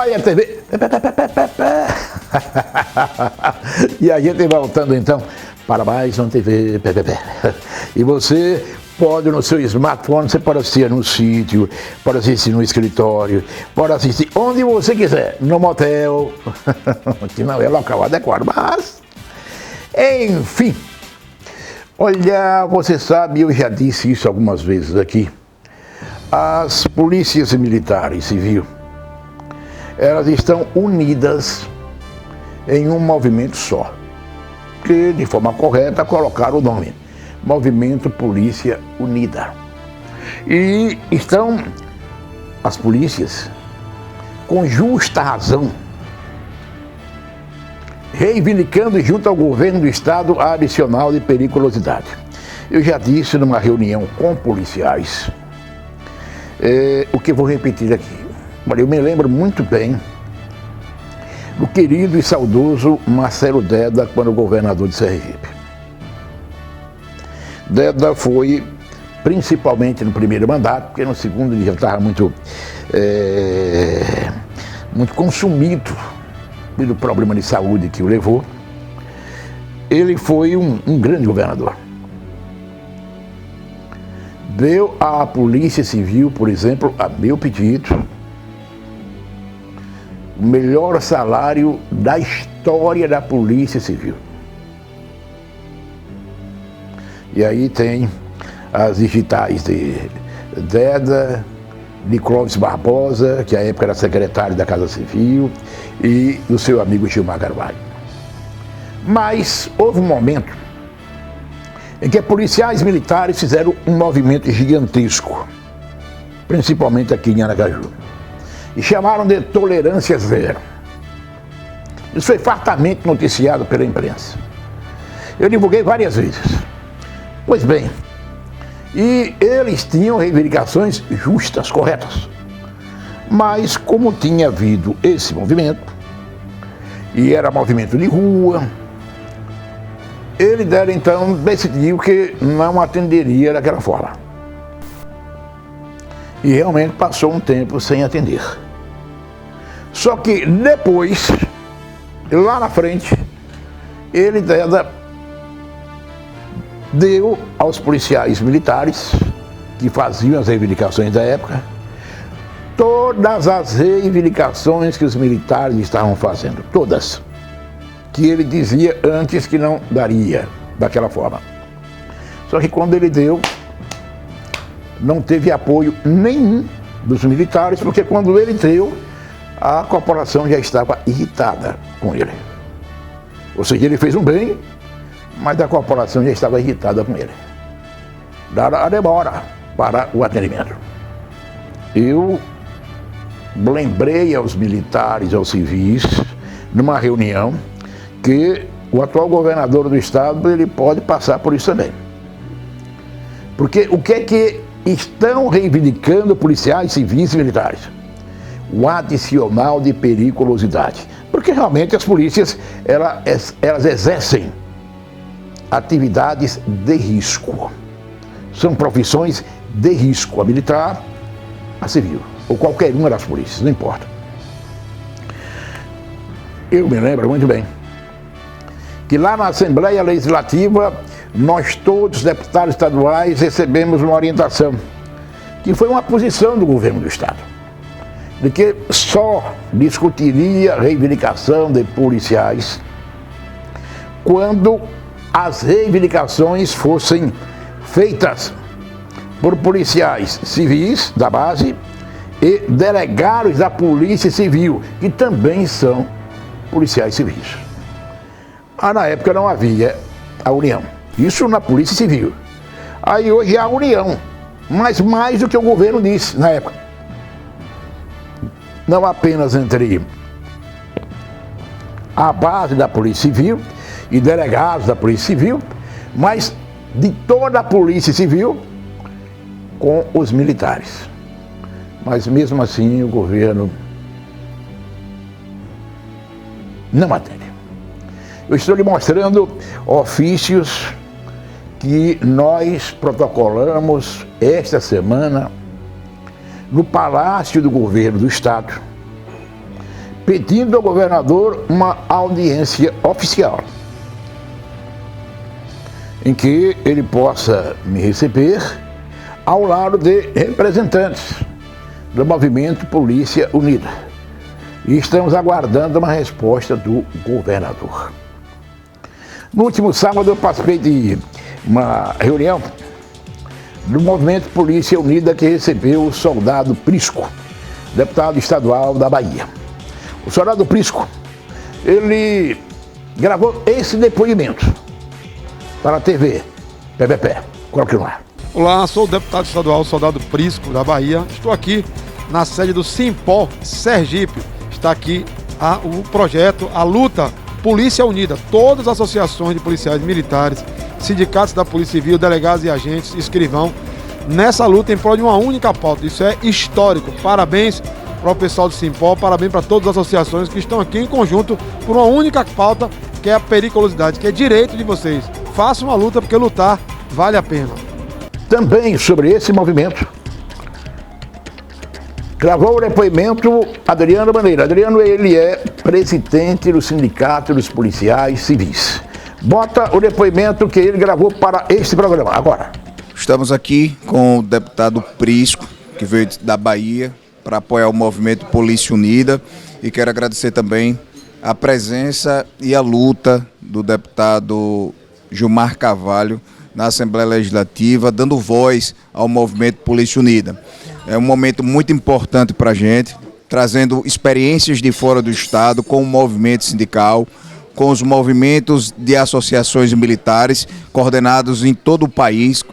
Olha a TV. E a gente voltando então para mais uma TV. E você pode no seu smartphone, você pode assistir no sítio, pode assistir no escritório, pode assistir onde você quiser, no motel, que não é local adequado, mas enfim. Olha, você sabe, eu já disse isso algumas vezes aqui, as polícias militares civil, elas estão unidas em um movimento só, que de forma correta colocaram o nome, Movimento Polícia Unida. E estão as polícias, com justa razão, reivindicando junto ao governo do estado a adicional de periculosidade. Eu já disse numa reunião com policiais, o que vou repetir aqui. Olha, eu me lembro muito bem do querido e saudoso Marcelo Deda, quando governador de Sergipe. Deda foi, principalmente no primeiro mandato, porque no segundo ele já estava muito consumido pelo problema de saúde que o levou. Ele foi um grande governador. Deu à Polícia Civil, por exemplo, a meu pedido, o melhor salário da história da Polícia Civil. E aí tem as digitais de Deda, de Clóvis Barbosa, que à época era secretário da Casa Civil, e do seu amigo Gilmar Carvalho. Mas houve um momento em que policiais militares fizeram um movimento gigantesco, principalmente aqui em Aracaju, e chamaram de tolerância zero. Isso foi fartamente noticiado pela imprensa. Eu divulguei várias vezes. Pois bem, e eles tinham reivindicações justas, corretas. Mas como tinha havido esse movimento, e era movimento de rua, ele então decidiu que não atenderia daquela forma. E realmente passou um tempo sem atender. Só que depois, lá na frente, ele deu aos policiais militares que faziam as reivindicações da época todas as reivindicações que os militares estavam fazendo, todas, que ele dizia antes que não daria daquela forma. Só que quando ele deu, não teve apoio nenhum dos militares, porque quando ele deu, a corporação já estava irritada com ele. Ou seja, ele fez um bem, mas a corporação já estava irritada com ele. Dada a demora para o atendimento. Eu lembrei aos militares, aos civis, numa reunião, que o atual governador do estado ele pode passar por isso também. Porque o que é que estão reivindicando policiais, civis e militares? O adicional de periculosidade. Porque realmente as polícias elas exercem atividades de risco. São profissões de risco, a militar, a civil, ou qualquer uma das polícias, não importa. Eu me lembro muito bem que lá na Assembleia Legislativa, nós todos, deputados estaduais, recebemos uma orientação, que foi uma posição do governo do estado, de que só discutiria a reivindicação de policiais quando as reivindicações fossem feitas por policiais civis da base e delegados da Polícia Civil, que também são policiais civis. Na época não havia a união, isso na Polícia Civil. Aí hoje há a união, mas mais do que o governo disse na época. Não apenas entre a base da Polícia Civil e delegados da Polícia Civil, mas de toda a Polícia Civil com os militares. Mas mesmo assim o governo não atende. Eu estou lhe mostrando ofícios que nós protocolamos esta semana no Palácio do Governo do Estado, pedindo ao governador uma audiência oficial, em que ele possa me receber ao lado de representantes do movimento Polícia Unida. E estamos aguardando uma resposta do governador. No último sábado eu participei de uma reunião do movimento Polícia Unida que recebeu o soldado Prisco, deputado estadual da Bahia. O soldado Prisco, ele gravou esse depoimento para a TV PPP. Coloque no ar. Olá, sou o deputado estadual Soldado Prisco, da Bahia. Estou aqui na sede do Simpol Sergipe. Está aqui o projeto, a luta Polícia Unida. Todas as associações de policiais militares, sindicatos da Polícia Civil, delegados e agentes, escrivão, nessa luta em prol de uma única pauta. Isso é histórico. Parabéns para o pessoal do Simpol, parabéns para todas as associações que estão aqui em conjunto por uma única pauta, que é a periculosidade, que é direito de vocês. Façam a luta, porque lutar vale a pena. Também sobre esse movimento, gravou o depoimento Adriano Bandeira. Adriano, ele é presidente do Sindicato dos Policiais Civis. Bota o depoimento que ele gravou para este programa, agora. Estamos aqui com o deputado Prisco, que veio da Bahia, para apoiar o movimento Polícia Unida, e quero agradecer também a presença e a luta do deputado Gilmar Carvalho na Assembleia Legislativa, dando voz ao movimento Polícia Unida. É um momento muito importante para a gente, trazendo experiências de fora do Estado com o movimento sindical, com os movimentos de associações militares coordenados em todo o país.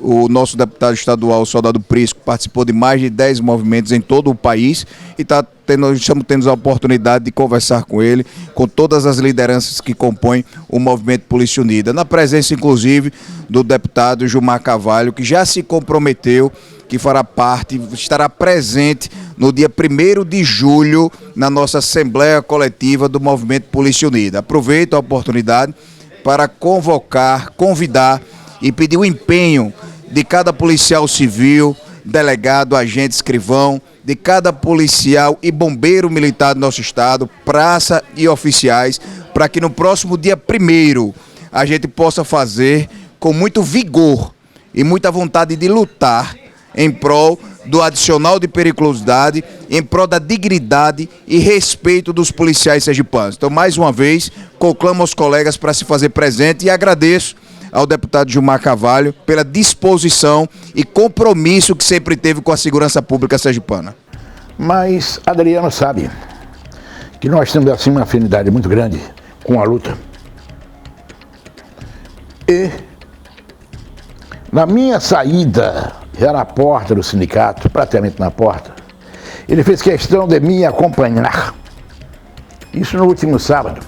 O nosso deputado estadual, o soldado Prisco, participou de mais de 10 movimentos em todo o país e estamos tendo a oportunidade de conversar com ele, com todas as lideranças que compõem o movimento Polícia Unida, na presença inclusive do deputado Gilmar Carvalho, que já se comprometeu que fará parte, estará presente no dia 1º de julho na nossa Assembleia Coletiva do Movimento Polícia Unida. Aproveito a oportunidade para convidar e pedir o empenho de cada policial civil, delegado, agente, escrivão, de cada policial e bombeiro militar do nosso estado, praça e oficiais, para que no próximo dia 1º a gente possa fazer com muito vigor e muita vontade de lutar em prol do adicional de periculosidade, em prol da dignidade e respeito dos policiais sergipanos. Então, mais uma vez, conclamo aos colegas para se fazer presente e agradeço ao deputado Gilmar Carvalho pela disposição e compromisso que sempre teve com a segurança pública sergipana. Mas Adriano sabe que nós temos assim uma afinidade muito grande com a luta. E na minha saída, já na porta do sindicato, praticamente na porta, ele fez questão de me acompanhar. Isso no último sábado.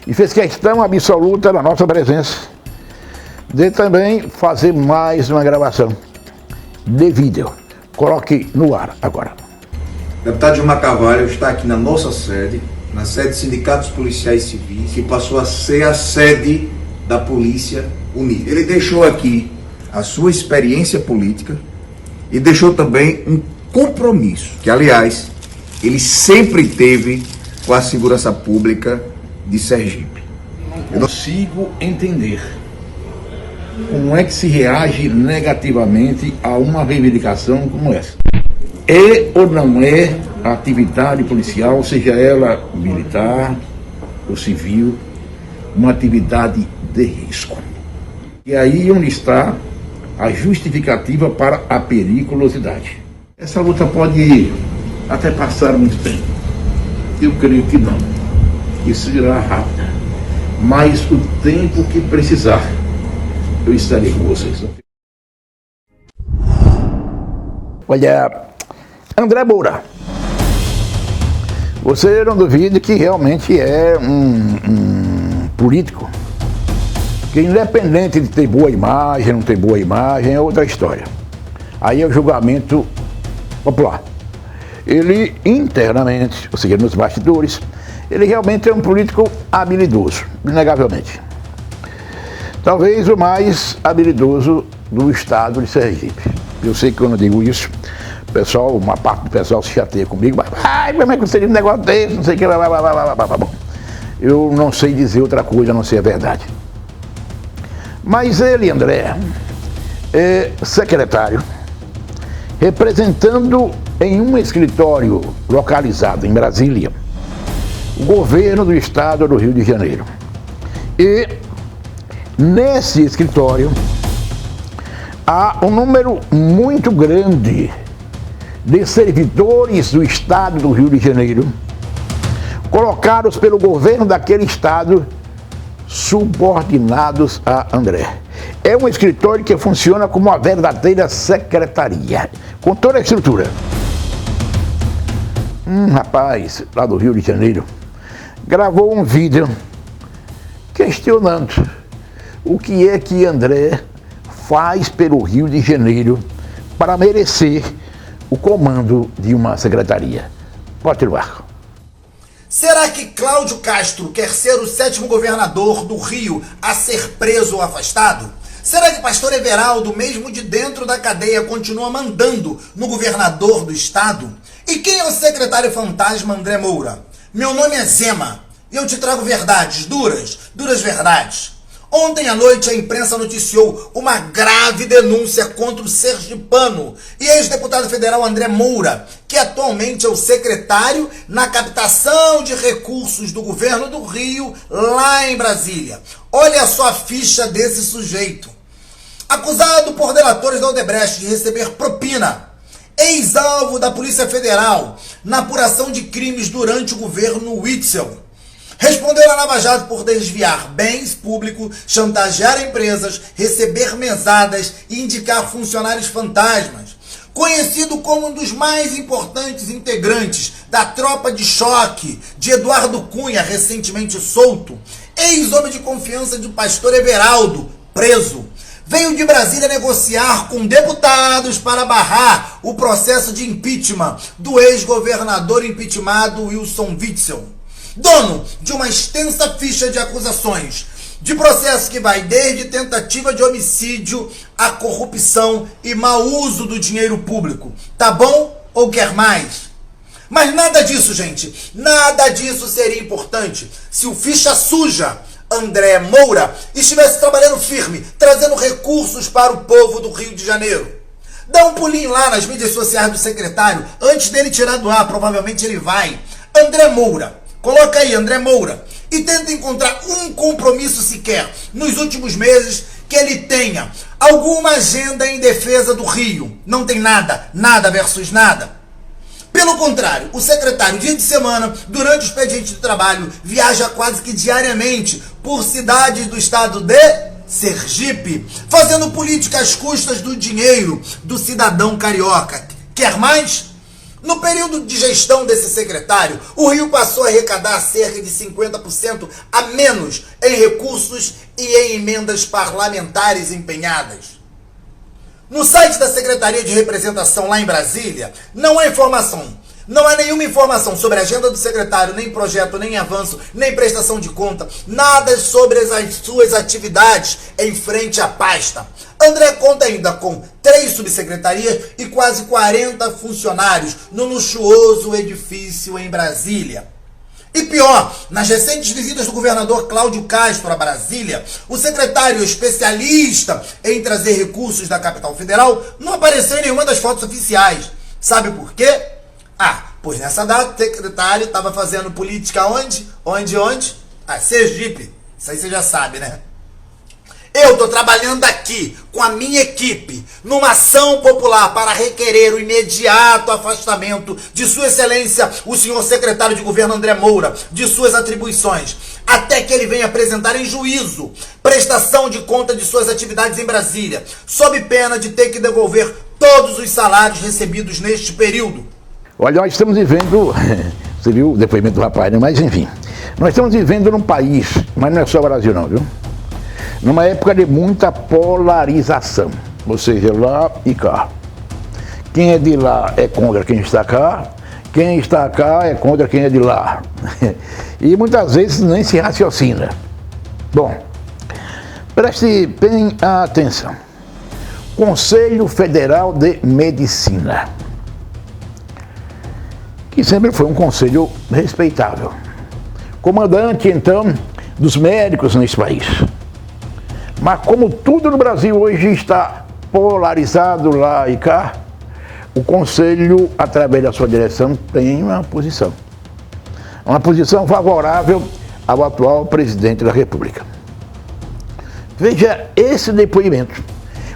E fez questão absoluta da nossa presença de também fazer mais uma gravação de vídeo. Coloque no ar agora. O deputado Gilmar Carvalho está aqui na nossa sede, na sede dos Sindicatos Policiais Civis, que passou a ser a sede da Polícia Unida. Ele deixou aqui a sua experiência política e deixou também um compromisso, que aliás, ele sempre teve com a segurança pública de Sergipe. Eu não consigo entender como é que se reage negativamente a uma reivindicação como essa. É ou não é a atividade policial, seja ela militar ou civil, uma atividade de risco? E aí onde está a justificativa para a periculosidade. Essa luta pode até passar muito tempo. Eu creio que não. Isso será rápido. Mas o tempo que precisar, eu estarei com vocês. Olha, André Moura, você não duvide que realmente é um político que, independente de ter boa imagem, não ter boa imagem, é outra história. Aí é o julgamento popular. Ele internamente, ou seja, nos bastidores, ele realmente é um político habilidoso, inegavelmente. Talvez o mais habilidoso do estado de Sergipe. Eu sei que eu não digo isso pessoal, uma parte do pessoal se chateia comigo, mas como é que você diz um negócio desse, não sei o que, bom. Eu não sei dizer outra coisa a não ser a verdade. Mas ele, André, é secretário, representando em um escritório localizado em Brasília, o governo do estado do Rio de Janeiro. E nesse escritório há um número muito grande de servidores do estado do Rio de Janeiro, colocados pelo governo daquele estado, subordinados a André. É um escritório que funciona como uma verdadeira secretaria, com toda a estrutura. Rapaz lá do Rio de Janeiro gravou um vídeo questionando o que é que André faz pelo Rio de Janeiro para merecer o comando de uma secretaria. Pode ir no ar. Será que Cláudio Castro quer ser o 7º governador do Rio a ser preso ou afastado? Será que Pastor Everaldo, mesmo de dentro da cadeia, continua mandando no governador do estado? E quem é o secretário fantasma André Moura? Meu nome é Zema e eu te trago verdades, duras verdades. Ontem à noite a imprensa noticiou uma grave denúncia contra o sergipano e ex-deputado federal André Moura, que atualmente é o secretário na captação de recursos do governo do Rio, lá em Brasília. Olha só a ficha desse sujeito. Acusado por delatores da Odebrecht de receber propina, ex-alvo da Polícia Federal na apuração de crimes durante o governo Witzel. Respondeu na Lava Jato por desviar bens públicos, chantagear empresas, receber mesadas e indicar funcionários fantasmas. Conhecido como um dos mais importantes integrantes da tropa de choque de Eduardo Cunha, recentemente solto, ex-homem de confiança de Pastor Everaldo, preso, veio de Brasília negociar com deputados para barrar o processo de impeachment do ex-governador impeachmentado Wilson Witzel. Dono de uma extensa ficha de acusações, de processo que vai desde tentativa de homicídio a corrupção e mau uso do dinheiro público. Tá bom ou quer mais? Mas nada disso, gente, nada disso seria importante se o ficha suja André Moura estivesse trabalhando firme, trazendo recursos para o povo do Rio de Janeiro. Dá um pulinho lá nas mídias sociais do secretário, antes dele tirar do ar, provavelmente ele vai. André Moura. Coloca aí, André Moura, e tenta encontrar um compromisso sequer nos últimos meses que ele tenha alguma agenda em defesa do Rio. Não tem nada, nada versus nada. Pelo contrário, o secretário, dia de semana, durante o expediente de trabalho, viaja quase que diariamente por cidades do estado de Sergipe, fazendo política às custas do dinheiro do cidadão carioca. Quer mais? No período de gestão desse secretário, o Rio passou a arrecadar cerca de 50% a menos em recursos e em emendas parlamentares empenhadas. No site da Secretaria de Representação lá em Brasília, não há informação. Não há nenhuma informação sobre a agenda do secretário, nem projeto, nem avanço, nem prestação de conta. Nada sobre as suas atividades em frente à pasta. André conta ainda com 3 subsecretarias e quase 40 funcionários no luxuoso edifício em Brasília. E pior, nas recentes visitas do governador Cláudio Castro a Brasília, o secretário especialista em trazer recursos da capital federal não apareceu em nenhuma das fotos oficiais. Sabe por quê? Pois nessa data o secretário estava fazendo política onde? Onde? Sergipe. Isso aí você já sabe, né? Eu estou trabalhando aqui com a minha equipe numa ação popular para requerer o imediato afastamento de Sua Excelência, o senhor secretário de governo André Moura, de suas atribuições, até que ele venha apresentar em juízo prestação de conta de suas atividades em Brasília, sob pena de ter que devolver todos os salários recebidos neste período. Olha, nós estamos vivendo, você viu o depoimento do rapaz, né? Mas enfim, nós estamos vivendo num país, mas não é só o Brasil não, viu? Numa época de muita polarização, ou seja, lá e cá. Quem é de lá é contra quem está cá é contra quem é de lá. E muitas vezes nem se raciocina. Bom, preste bem atenção. Conselho Federal de Medicina. e sempre foi um conselho respeitável. Comandante, então, dos médicos nesse país. Mas como tudo no Brasil hoje está polarizado lá e cá, o conselho, através da sua direção, tem uma posição favorável ao atual presidente da República. Veja esse depoimento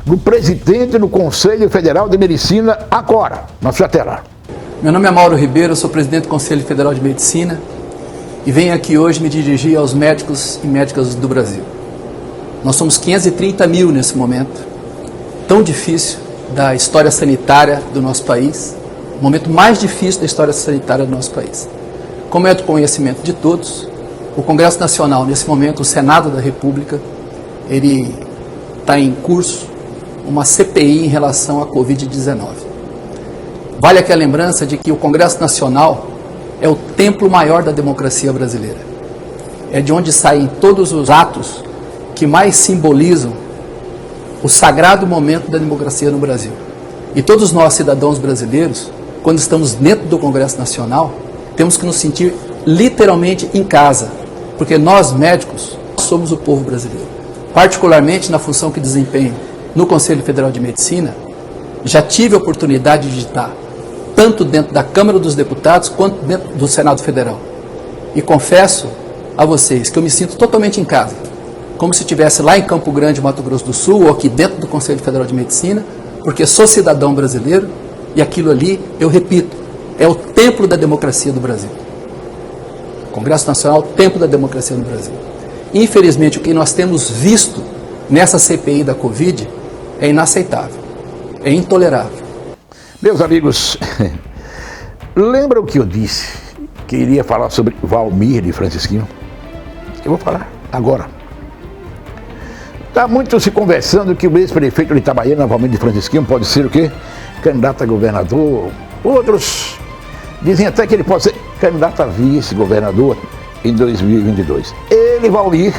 do presidente do Conselho Federal de Medicina agora, na sua tela. Meu nome é Mauro Ribeiro, eu sou presidente do Conselho Federal de Medicina e venho aqui hoje me dirigir aos médicos e médicas do Brasil. Nós somos 530 mil nesse momento, tão difícil da história sanitária do nosso país, o momento mais difícil da história sanitária do nosso país. Como é do conhecimento de todos, o Congresso Nacional, nesse momento, o Senado da República, ele está em curso uma CPI em relação à Covid-19. Vale aqui a lembrança de que o Congresso Nacional é o templo maior da democracia brasileira. É de onde saem todos os atos que mais simbolizam o sagrado momento da democracia no Brasil. E todos nós, cidadãos brasileiros, quando estamos dentro do Congresso Nacional, temos que nos sentir literalmente em casa, porque nós, médicos, somos o povo brasileiro. Particularmente na função que desempenho no Conselho Federal de Medicina, já tive a oportunidade de estar tanto dentro da Câmara dos Deputados quanto dentro do Senado Federal. E confesso a vocês que eu me sinto totalmente em casa, como se estivesse lá em Campo Grande, Mato Grosso do Sul, ou aqui dentro do Conselho Federal de Medicina, porque sou cidadão brasileiro e aquilo ali, eu repito, é o templo da democracia do Brasil. Congresso Nacional, templo da democracia no Brasil. Infelizmente, o que nós temos visto nessa CPI da Covid é inaceitável, é intolerável. Meus amigos, lembram que eu disse que iria falar sobre Valmir de Francisquinho? Eu vou falar agora. Está muito se conversando que o ex-prefeito de Itabaiana, Valmir de Francisquinho, pode ser o quê? Candidato a governador. Outros dizem até que ele pode ser candidato a vice-governador em 2022. Ele, Valmir,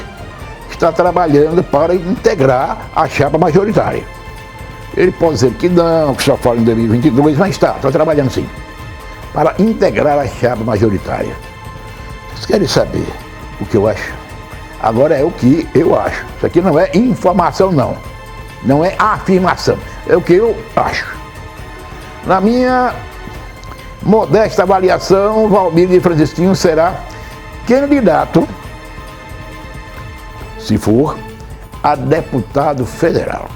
está trabalhando para integrar a chapa majoritária. Ele pode dizer que não, que só fala em 2022, mas está trabalhando sim, para integrar a chapa majoritária. Vocês querem saber o que eu acho? Agora é o que eu acho. Isso aqui não é informação, não. Não é afirmação. É o que eu acho. Na minha modesta avaliação, Valmir de Francisquinho será candidato, se for, a deputado federal.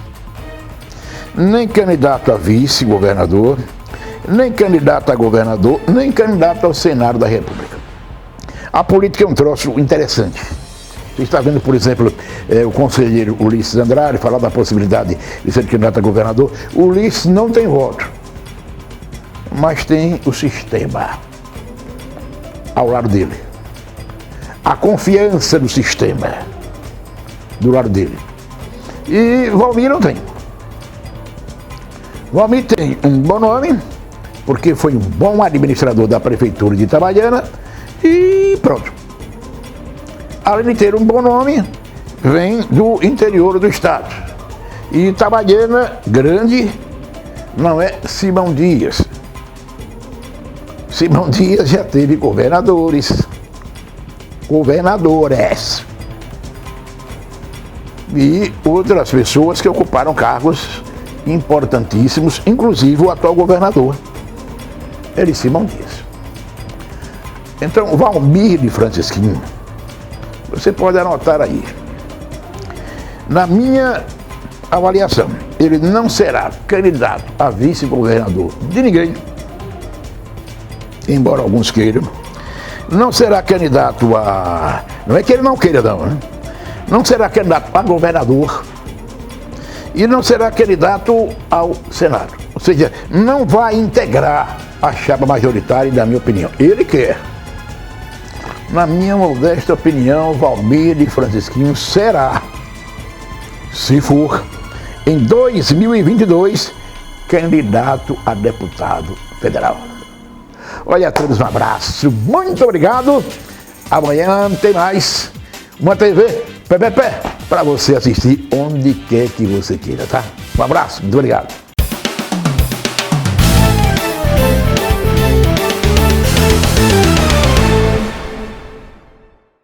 Nem candidato a vice-governador, nem candidato a governador, nem candidato ao Senado da República. A política é um troço interessante. Você está vendo, por exemplo, o conselheiro Ulisses Andrade falar da possibilidade de ser candidato a governador. O Ulisses não tem voto, mas tem o sistema ao lado dele. A confiança do sistema do lado dele. E Valmir não tem. Valmir tem um bom nome, porque foi um bom administrador da prefeitura de Itabaiana e pronto. Além de ter um bom nome, vem do interior do estado. E Itabaiana, grande, não é Simão Dias. Simão Dias já teve governadores e outras pessoas que ocuparam cargos importantíssimos, inclusive o atual governador, ele Simão Dias. Então, Valmir de Francisquinho, você pode anotar aí. Na minha avaliação, ele não será candidato a vice-governador de ninguém, embora alguns queiram. Não será candidato a... Não é que ele não queira, não, né? Não será candidato a governador e não será candidato ao Senado. Ou seja, não vai integrar a chapa majoritária, na minha opinião. Ele quer. Na minha modesta opinião, Valmir de Francisquinho será, se for, em 2022, candidato a deputado federal. Olha a todos, um abraço, muito obrigado. Amanhã tem mais uma TV PPP para você assistir onde quer que você queira, tá? Um abraço, muito obrigado.